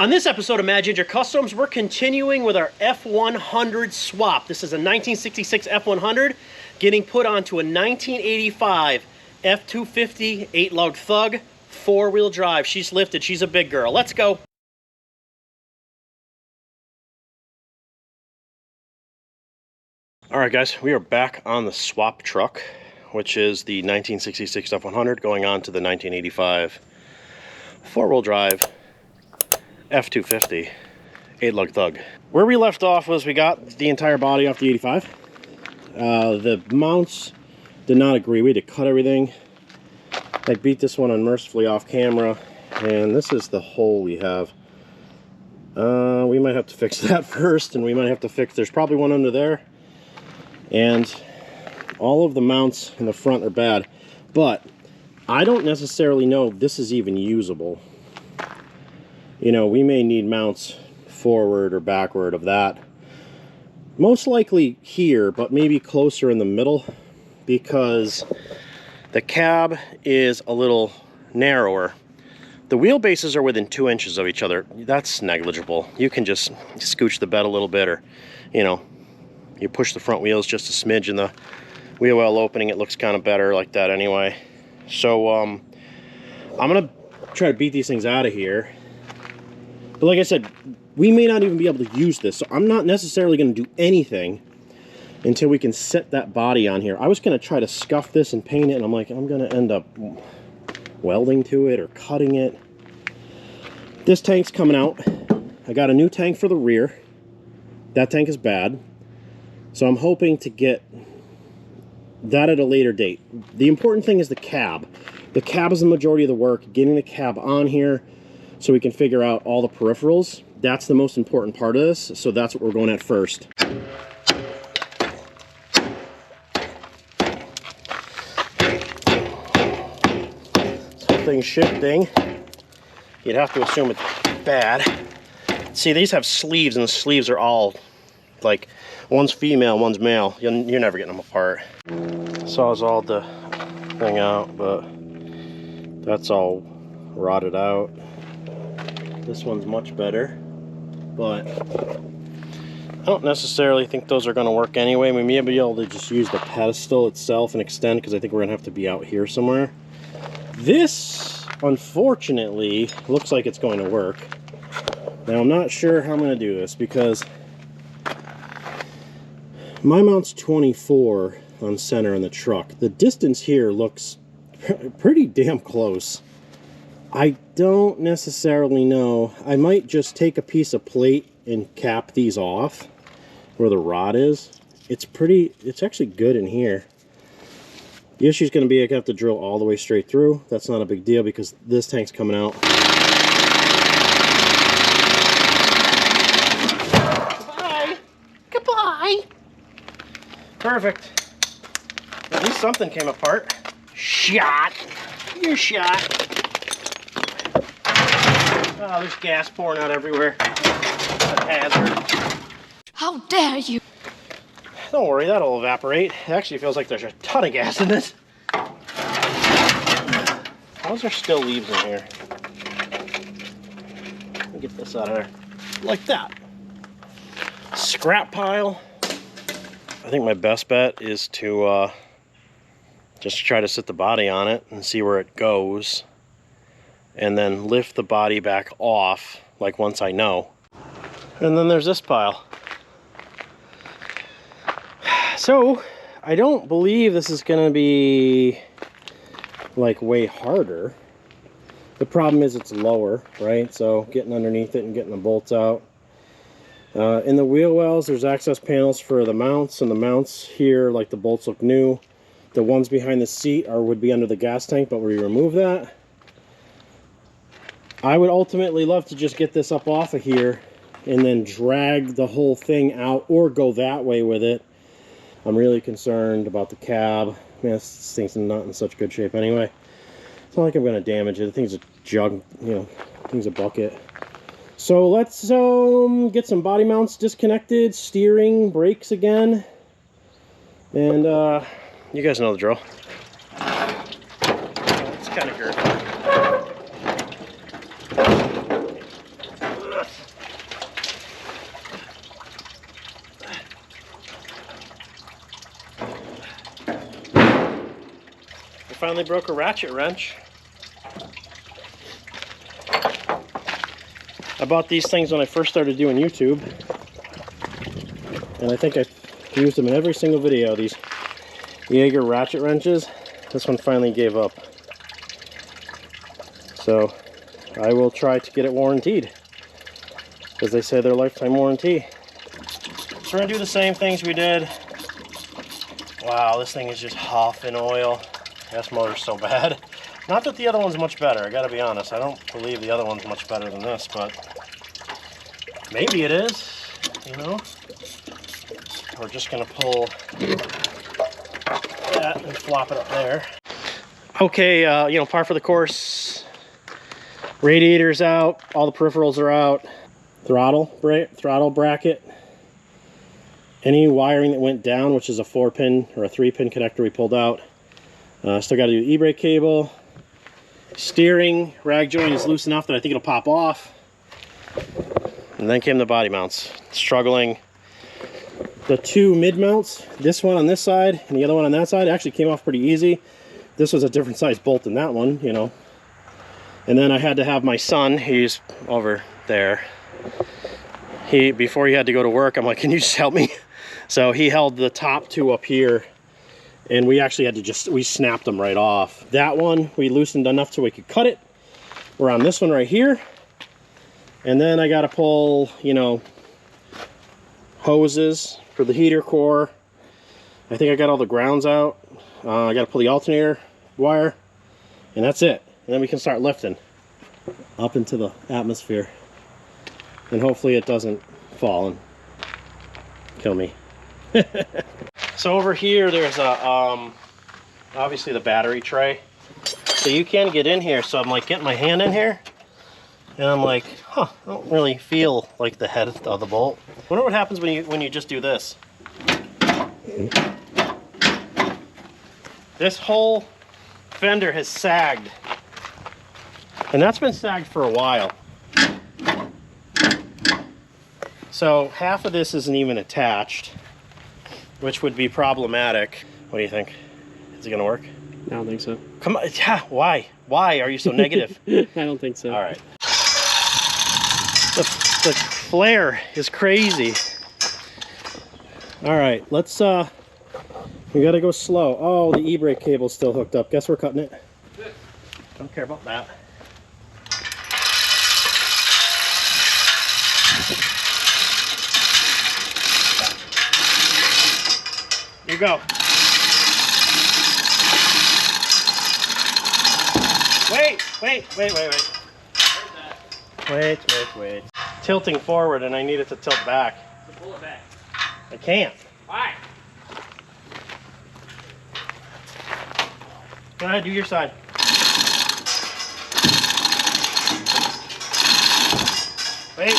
On this episode of Mad Ginger Customs, we're continuing with our F100 swap. This is a 1966 F100 getting put onto a 1985 F250 8-lug Thug, 4-wheel drive. She's lifted. She's a big girl. Let's go. All right, guys, we are back on the swap truck, which is the 1966 F100 going on to the 1985 4-wheel drive F250 8-lug Thug. Where we left off was we got the entire body off the 85. The mounts did not agree. We had to cut everything. I beat this one unmercifully off camera, and this is the hole we have. We might have to fix that first, and we might have to fix, there's probably one under there. And all of the mounts in the front are bad, but I don't necessarily know this is even usable. You know, we may need mounts forward or backward of that. Most likely here, but maybe closer in the middle, because the cab is a little narrower. The wheelbases are within 2 inches of each other. That's negligible. You can just scooch the bed a little bit, or, you know, you push the front wheels just a smidge in the wheel well opening. It looks kind of better like that anyway. So I'm gonna try to beat these things out of here. But like I said, we may not even be able to use this, so I'm not necessarily going to do anything until we can set that body on here. I was going to try to scuff this and paint it, and I'm like, I'm going to end up welding to it or cutting it. This tank's coming out. I got a new tank for the rear. That tank is bad. So I'm hoping to get that at a later date. The important thing is the cab. The cab is the majority of the work. Getting the cab on here so we can figure out all the peripherals. That's the most important part of this, so that's what we're going at first. Something's shifting. You'd have to assume it's bad. See, these have sleeves, and the sleeves are all, like, one's female, one's male. You're never getting them apart. Sawzalled the thing out, but that's all rotted out. This one's much better, but I don't necessarily think those are going to work anyway. We may be able to just use the pedestal itself and extend, because I think we're going to have to be out here somewhere. This, unfortunately, looks like it's going to work. Now, I'm not sure how I'm going to do this, because my mount's 24 on center in the truck. The distance here looks pretty damn close. I don't necessarily know. I might just take a piece of plate and cap these off where the rod is. It's actually good in here. The issue is going to be I have to drill all the way straight through. That's not a big deal because this tank's coming out. Goodbye. Goodbye. Perfect. At least something came apart. Shot. You're shot. Oh, there's gas pouring out everywhere. It's a hazard. How dare you! Don't worry, that'll evaporate. It actually feels like there's a ton of gas in this. How is there still leaves in here? Let me get this out of there. Like that. Scrap pile. I think my best bet is to just try to sit the body on it and see where it goes. And then lift the body back off, like once I know. And then there's this pile. So, I don't believe this is gonna be like way harder. The problem is it's lower, right? So getting underneath it and getting the bolts out. In the wheel wells, there's access panels for the mounts, and the mounts here, like the bolts look new. The ones behind the seat would be under the gas tank, but we remove that. I would ultimately love to just get this up off of here and then drag the whole thing out, or go that way with it. I'm really concerned about the cab. Man, this thing's not in such good shape anyway. It's not like I'm going to damage it. The thing's a jug, you know, the thing's a bucket. So let's get some body mounts disconnected, steering, brakes again. And you guys know the drill. It's kind of girthy. I finally broke a ratchet wrench. I bought these things when I first started doing YouTube, and I think I used them in every single video, these Jaeger ratchet wrenches. This one finally gave up. So I will try to get it warrantied, because they say they're lifetime warranty. So we're gonna do the same things we did. Wow, this thing is just huffing oil. This motor's so bad. Not that the other one's much better, I gotta be honest. I don't believe the other one's much better than this, but maybe it is, you know? We're just gonna pull that and flop it up there. Okay, you know, par for the course. Radiator's out, all the peripherals are out. Throttle bracket. Any wiring that went down, which is a 4-pin or a 3-pin connector, we pulled out. Still got to do the e-brake cable. Steering rag joint is loose enough that I think it'll pop off. And then came the body mounts. Struggling. The two mid mounts, this one on this side and the other one on that side, actually came off pretty easy. This was a different size bolt than that one, you know. And then I had to have my son, he's over there. Before he had to go to work, I'm like, can you just help me? So he held the top two up here, and we actually had to we snapped them right off. That one, we loosened enough so we could cut it. We're on this one right here. And then I got to pull, you know, hoses for the heater core. I think I got all the grounds out. I got to pull the alternator wire, and that's it. And then we can start lifting up into the atmosphere. And hopefully it doesn't fall and kill me. So over here there's a obviously the battery tray, so you can get in here. So I'm like getting my hand in here, and I'm like, huh, I don't really feel like the head of the bolt. Wonder what happens when you just do this. This whole fender has sagged, and that's been sagged for a while. So half of this isn't even attached, which would be problematic. What do you think? Is it gonna work? I don't think so. Come on, yeah, why? Why are you so negative? I don't think so. All right. The flare is crazy. All right, let's, we gotta go slow. Oh, the e-brake cable's still hooked up. Guess we're cutting it. Don't care about that. Here you go. Wait. Tilting forward, and I need it to tilt back. So pull it back. I can't. Why? Go ahead, do your side. Wait.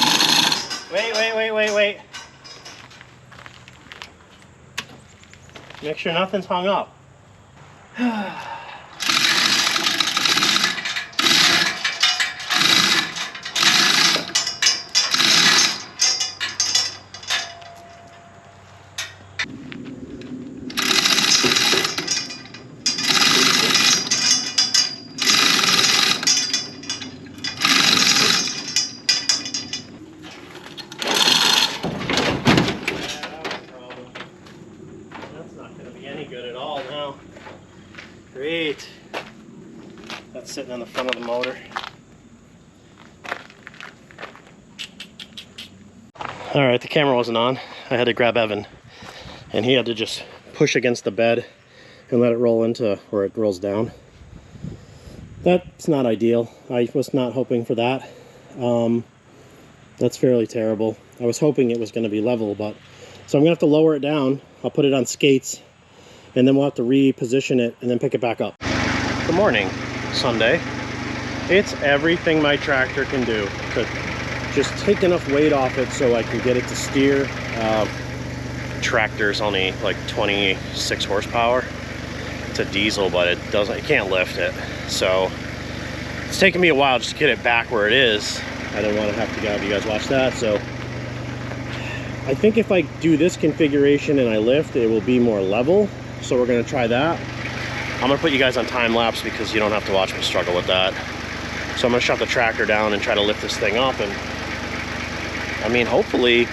Make sure nothing's hung up. Great. That's sitting on the front of the motor. All right, the camera wasn't on. I had to grab Evan, and he had to just push against the bed and let it roll into where it rolls down. That's not ideal. I was not hoping for that. That's fairly terrible. I was hoping it was going to be level, but so I'm going to have to lower it down. I'll put it on skates, and then we'll have to reposition it and then pick it back up. Good morning, Sunday. It's everything my tractor can do to just take enough weight off it so I can get it to steer. Tractor's only like 26 horsepower. It's a diesel, but it can't lift it. So it's taken me a while just to get it back where it is. I didn't want to have to have you guys watch that. So I think if I do this configuration and I lift, it will be more level. So we're going to try that. I'm going to put you guys on time lapse because you don't have to watch me struggle with that. So I'm going to shut the tractor down and try to lift this thing up, and I mean, hopefully.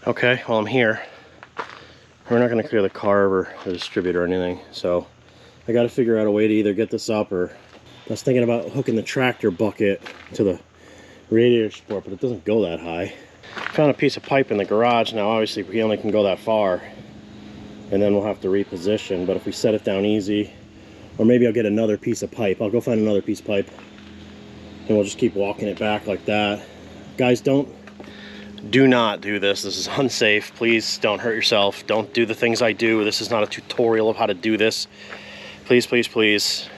Okay, well, I'm here. We're not going to clear the carb or the distributor or anything, so I got to figure out a way to either get this up, or I was thinking about hooking the tractor bucket to the radiator support, but it doesn't go that high. Found a piece of pipe in the garage. Now obviously we only can go that far, and then we'll have to reposition, but if we set it down easy, or maybe I'll get another piece of pipe. I'll go find another piece of pipe, and we'll just keep walking it back like that. Guys, do not do this. This is unsafe. Please don't hurt yourself. Don't do the things I do. This is not a tutorial of how to do this. Please, please, please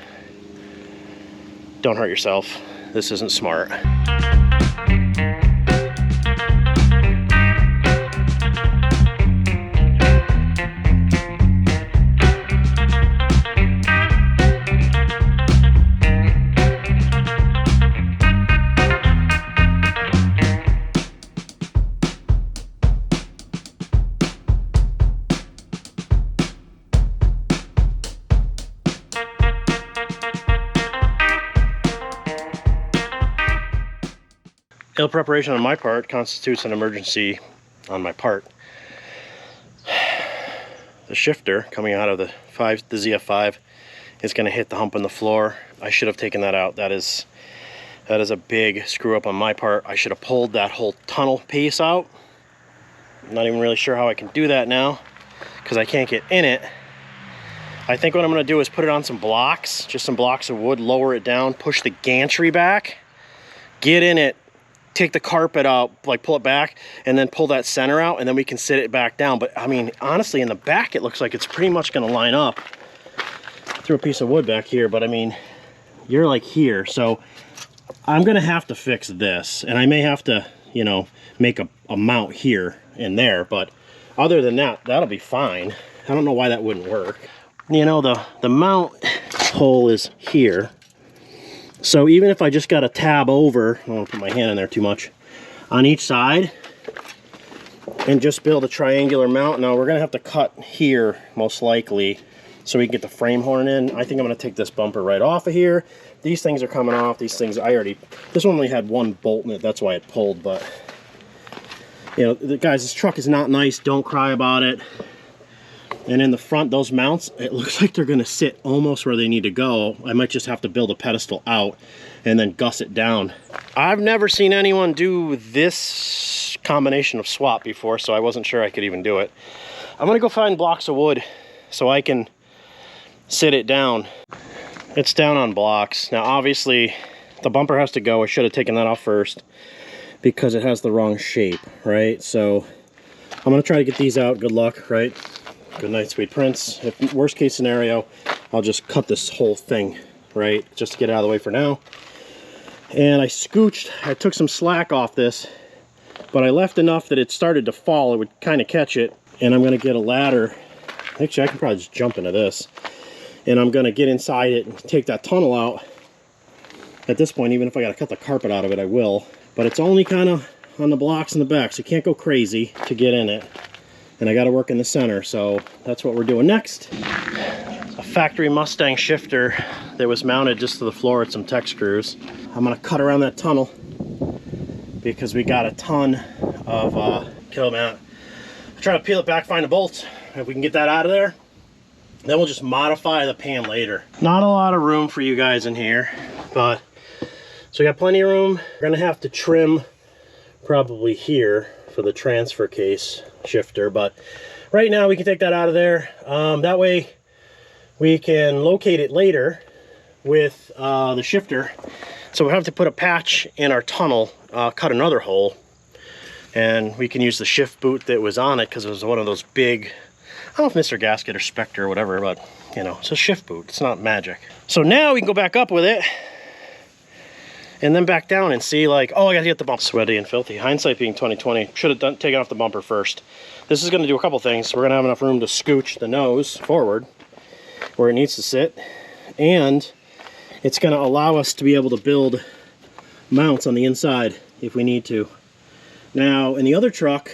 don't hurt yourself. This isn't smart. Ill preparation on my part constitutes an emergency on my part. The shifter coming out of the ZF5 is going to hit the hump in the floor. I should have taken that out. That is a big screw up on my part. I should have pulled that whole tunnel piece out. I'm not even really sure how I can do that now because I can't get in it. I think what I'm going to do is put it on some blocks, just some blocks of wood, lower it down, push the gantry back, get in it, take the carpet out, like pull it back, and then pull that center out, and then we can sit it back down. But I mean, honestly, in the back, it looks like it's pretty much gonna line up. Threw a piece of wood back here, but I mean, you're like here. So I'm gonna have to fix this, and I may have to, you know, make a mount here and there, but other than that, that'll be fine. I don't know why that wouldn't work. You know, the mount hole is here. So even if I just got a tab over, I don't want to put my hand in there too much, on each side, and just build a triangular mount. Now we're going to have to cut here, most likely, so we can get the frame horn in. I think I'm going to take this bumper right off of here. These things are coming off. These things, this one only had one bolt in it, that's why it pulled, but, you know, guys, this truck is not nice. Don't cry about it. And in the front, those mounts, it looks like they're going to sit almost where they need to go. I might just have to build a pedestal out and then guss it down. I've never seen anyone do this combination of swap before, so I wasn't sure I could even do it. I'm going to go find blocks of wood so I can sit it down. It's down on blocks. Now, obviously, the bumper has to go. I should have taken that off first because it has the wrong shape, right? So I'm going to try to get these out. Good luck, right? Good night, sweet prince. If worst case scenario, I'll just cut this whole thing, right? Just to get it out of the way for now. And I took some slack off this, but I left enough that it started to fall. It would kind of catch it. And I'm gonna get a ladder. Actually, I can probably just jump into this. And I'm gonna get inside it and take that tunnel out. At this point, even if I gotta cut the carpet out of it, I will. But it's only kind of on the blocks in the back, so you can't go crazy to get in it. And I got to work in the center, so that's what we're doing next. A factory Mustang shifter that was mounted just to the floor with some tech screws. I'm going to cut around that tunnel because we got a ton of Kill man. Try to peel it back, find the bolts. If we can get that out of there, then we'll just modify the pan later. Not a lot of room for you guys in here, but so we got plenty of room. We're gonna have to trim probably here for the transfer case shifter, but right now we can take that out of there. That way we can locate it later with the shifter. So we have to put a patch in our tunnel, cut another hole, and we can use the shift boot that was on it because it was one of those big, I don't know if Mr. Gasket or Spectre or whatever, but you know, it's a shift boot, it's not magic. So now we can go back up with it and then back down and see like, oh, I gotta get the bump. Sweaty and filthy. Hindsight being 2020, should have taken off the bumper first. This is gonna do a couple things. We're gonna have enough room to scooch the nose forward where it needs to sit, and it's gonna allow us to be able to build mounts on the inside if we need to. Now, in the other truck,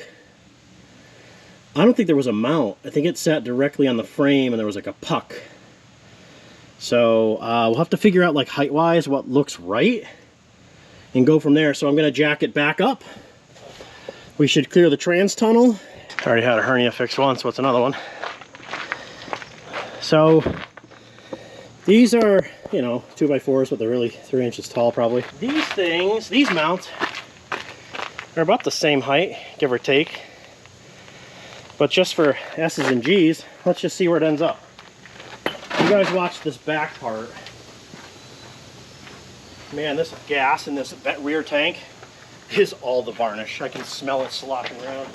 I don't think there was a mount. I think it sat directly on the frame and there was like a puck. So we'll have to figure out like height-wise what looks right and go from there. So I'm gonna jack it back up. We should clear the trans tunnel. I already had a hernia fixed once, what's another one? So these are, you know, 2x4s, but they're really 3 inches tall probably. These things, these mounts, are about the same height, give or take. But just for S's and G's, let's just see where it ends up. You guys watch this back part. Man, this gas in this rear tank is all the varnish. I can smell it slopping around.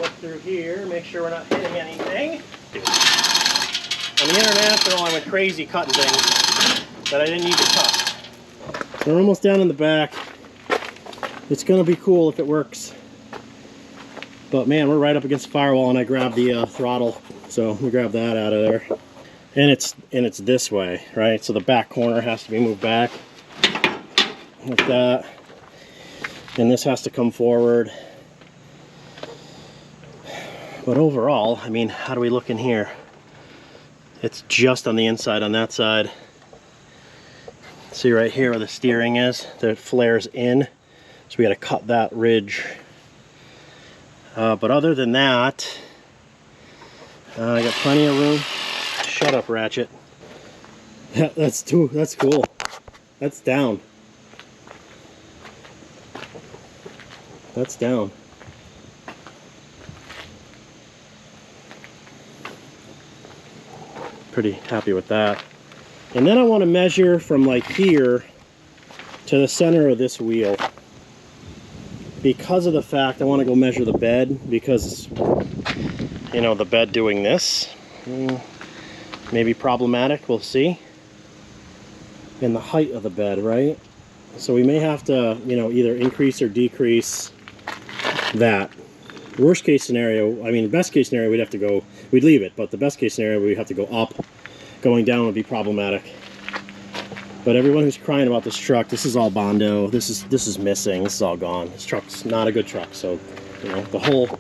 Look through here, make sure we're not hitting anything. On the International, I went crazy cutting things that I didn't need to cut. We're almost down in the back. It's gonna be cool if it works. But man, we're right up against the firewall, and I grabbed the throttle, so we grab that out of there. And it's this way, right? So the back corner has to be moved back like that, and this has to come forward. But overall, I mean, how do we look in here? It's just on the inside on that side. See right here where the steering is, that flares in, so we got to cut that ridge. But other than that, I got plenty of room. Shut up, ratchet. That's cool. That's down. That's down. Pretty happy with that. And then I want to measure from like here to the center of this wheel. Because of the fact I want to go measure the bed, because you know, the bed doing this may be problematic, we'll see. And the height of the bed, right? So we may have to, you know, either increase or decrease that. Worst case scenario, I mean, best case scenario, we'd leave it, but the best case scenario, we'd have to go up. Going down would be problematic. But everyone who's crying about this truck, this is all Bondo. This is missing. This is all gone. This truck's not a good truck. So, you know, the whole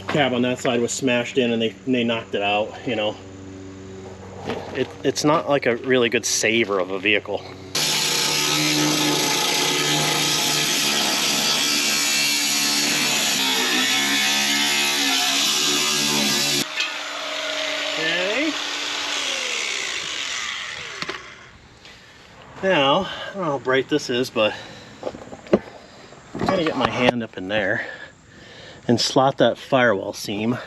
cab on that side was smashed in, and they knocked it out. You know, it's not like a really good saver of a vehicle. Now, I don't know how bright this is, but I'm gonna get my hand up in there and slot that firewall seam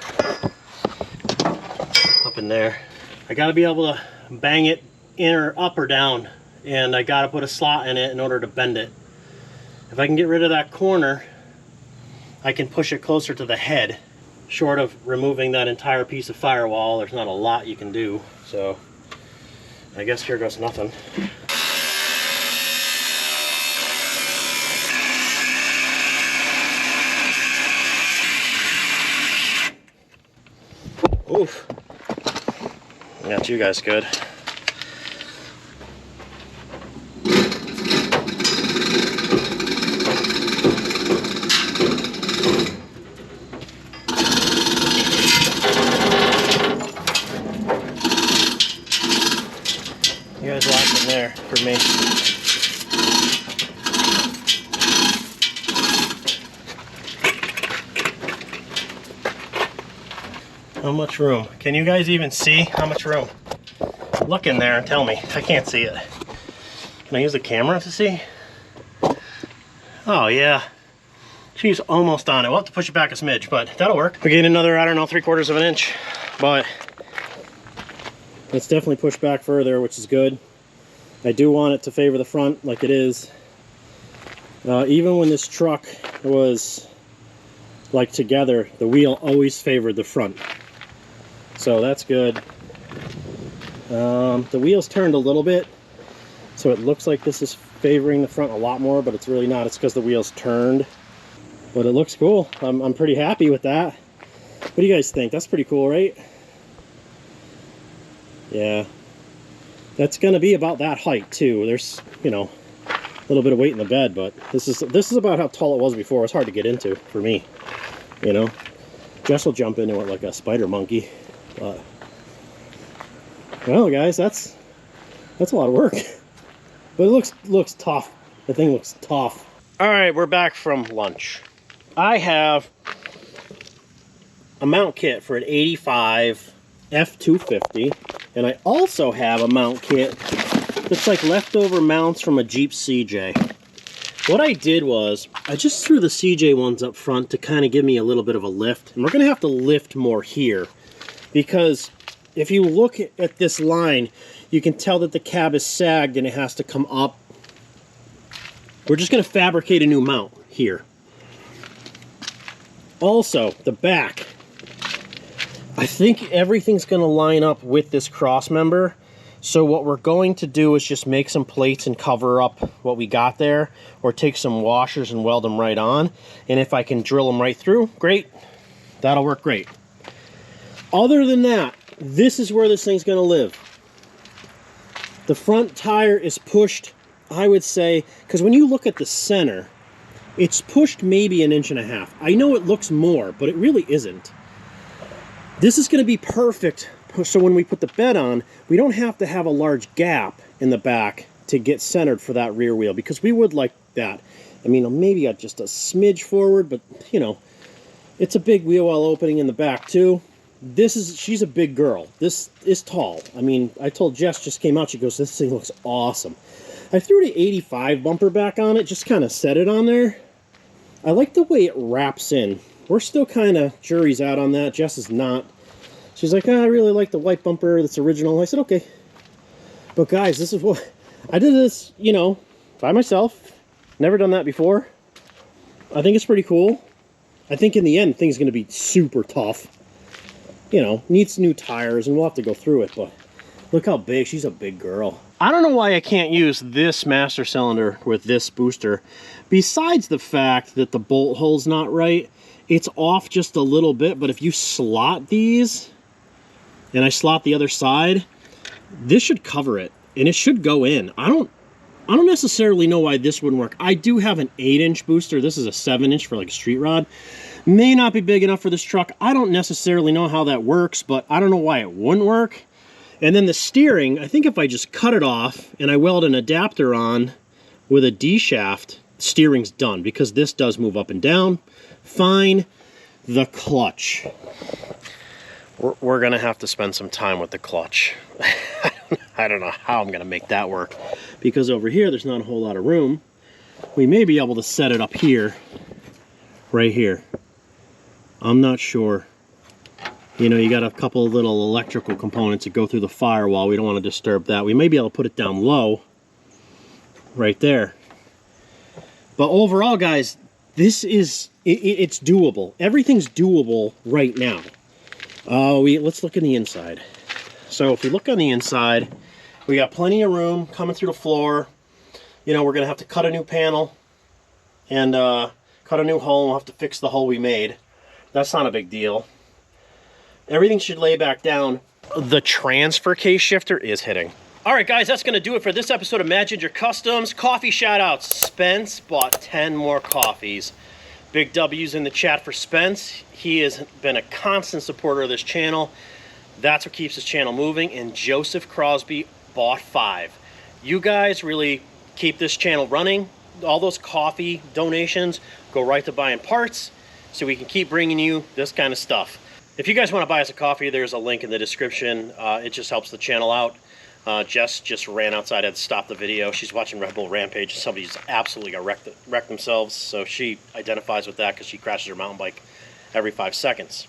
up in there. I gotta be able to bang it in or up or down, and I gotta put a slot in it in order to bend it. If I can get rid of that corner, I can push it closer to the head. Short of removing that entire piece of firewall, there's not a lot you can do. So I guess here goes nothing. Oof. Got you guys good. You guys locked in there for me. How much room? Can you guys even see how much room? Look in there and tell me. I can't see it. Can I use the camera to see? Oh yeah. She's almost on it. We'll have to push it back a smidge, but that'll work. We gained another, I don't know, 3/4 of an inch, but it's definitely pushed back further, which is good. I do want it to favor the front like it is. Even when this truck was like together, the wheel always favored the front. So that's good. The wheel's turned a little bit, so it looks like this is favoring the front a lot more, but it's really not. It's because the wheel's turned. But it looks cool. I'm pretty happy with that. What do you guys think? That's pretty cool, right? Yeah. That's going to be about that height too. There's, you know, a little bit of weight in the bed, but this is about how tall it was before. It's hard to get into for me, you know. Jess will jump into it like a spider monkey. But well, guys, that's a lot of work. But it looks tough. The thing looks tough. All right, we're back from lunch. I have a mount kit for an 85 F250, and I also have a mount kit that's like leftover mounts from a Jeep CJ. What I did was, I just threw the CJ ones up front to kind of give me a little bit of a lift, and we're going to have to lift more here, because if you look at this line, you can tell that the cab is sagged and it has to come up. We're just going to fabricate a new mount here. Also, the back. I think everything's going to line up with this cross member. So what we're going to do is just make some plates and cover up what we got there, or take some washers and weld them right on. And if I can drill them right through, great. That'll work great. Other than that, this is where this thing's going to live. The front tire is pushed, I would say, because when you look at the center, it's pushed maybe 1.5 inches. I know it looks more, but it really isn't. This is going to be perfect, so when we put the bed on, we don't have to have a large gap in the back to get centered for that rear wheel, because we would like that. I mean, maybe just a smidge forward, but, you know, it's a big wheel well opening in the back, too. She's a big girl. This is tall. I mean, I told Jess, just came out, she goes, this thing looks awesome. I threw the 85 bumper back on it, just kind of set it on there. I like the way it wraps in. We're still kind of jury's out on that. Jess is not. She's like, I really like the white bumper that's original. I said, okay. But guys, this is what... I did this, you know, by myself. Never done that before. I think it's pretty cool. I think in the end, the thing's going to be super tough. You know, needs new tires, and we'll have to go through it, but look how big. She's a big girl. I don't know why I can't use this master cylinder with this booster. Besides the fact that the bolt hole's not right, it's off just a little bit, but if you slot these, and I slot the other side, this should cover it, and it should go in. I don't necessarily know why this wouldn't work. I do have an 8-inch booster. This is a 7-inch for like a street rod. May not be big enough for this truck. I don't necessarily know how that works, but I don't know why it wouldn't work. And then the steering, I think if I just cut it off and I weld an adapter on with a D-shaft, steering's done, because this does move up and down. Fine. The clutch. We're going to have to spend some time with the clutch. I don't know how I'm going to make that work, because over here there's not a whole lot of room. We may be able to set it up here, right here. I'm not sure. You know, you got a couple of little electrical components that go through the firewall. We don't want to disturb that. We may be able to put it down low, right there. But overall, guys, this is, it's doable. Everything's doable right now. Let's look in the inside. So if we look on the inside, we got plenty of room coming through the floor. You know, we're going to have to cut a new panel and cut a new hole. We'll have to fix the hole we made. That's not a big deal. Everything should lay back down. The transfer case shifter is hitting. All right, guys, that's going to do it for this episode of Maginger Customs. Coffee shout-outs. Spence bought 10 more coffees. Big W's in the chat for Spence. He has been a constant supporter of this channel. That's what keeps this channel moving. And Joseph Crosby bought 5. You guys really keep this channel running. All those coffee donations go right to buying parts, so we can keep bringing you this kind of stuff. If you guys want to buy us a coffee, there's a link in the description. It just helps the channel out. Jess just ran outside and stopped the video. She's watching Red Bull Rampage. Somebody's absolutely got wrecked themselves, so she identifies with that because she crashes her mountain bike every 5 seconds.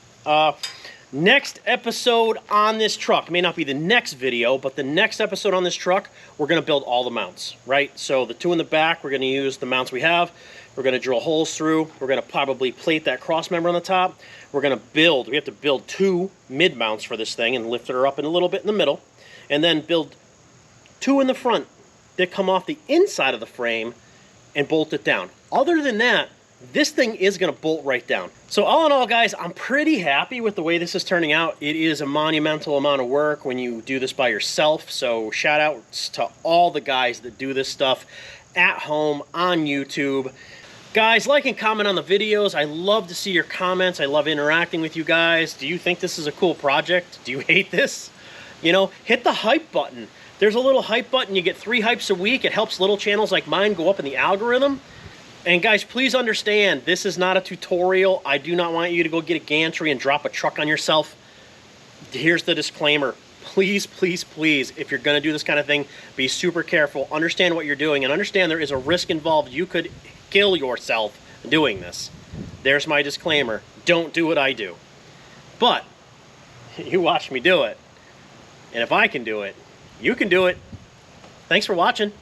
Next episode on this truck, may not be the next video, but the next episode on this truck, we're going to build all the mounts, right? So the two in the back, we're going to use the mounts we have. We're going to drill holes through. We're going to probably plate that cross member on the top. We're going to build, we have to build 2 mid mounts for this thing and lift her up in a little bit in the middle. And then build 2 in the front that come off the inside of the frame and bolt it down. Other than that, this thing is going to bolt right down. So all in all, guys, I'm pretty happy with the way this is turning out. It is a monumental amount of work when you do this by yourself. So shout outs to all the guys that do this stuff at home on YouTube. Guys, like and comment on the videos. I love to see your comments. I love interacting with you guys. Do you think this is a cool project? Do you hate this? You know, hit the hype button. There's a little hype button. You get 3 hypes a week. It helps little channels like mine go up in the algorithm. And guys, please understand, this is not a tutorial. I do not want you to go get a gantry and drop a truck on yourself. Here's the disclaimer. Please, please, please, if you're going to do this kind of thing, be super careful. Understand what you're doing and understand there is a risk involved. You could kill yourself doing this. There's my disclaimer. Don't do what I do. But you watch me do it. And if I can do it, you can do it. Thanks for watching.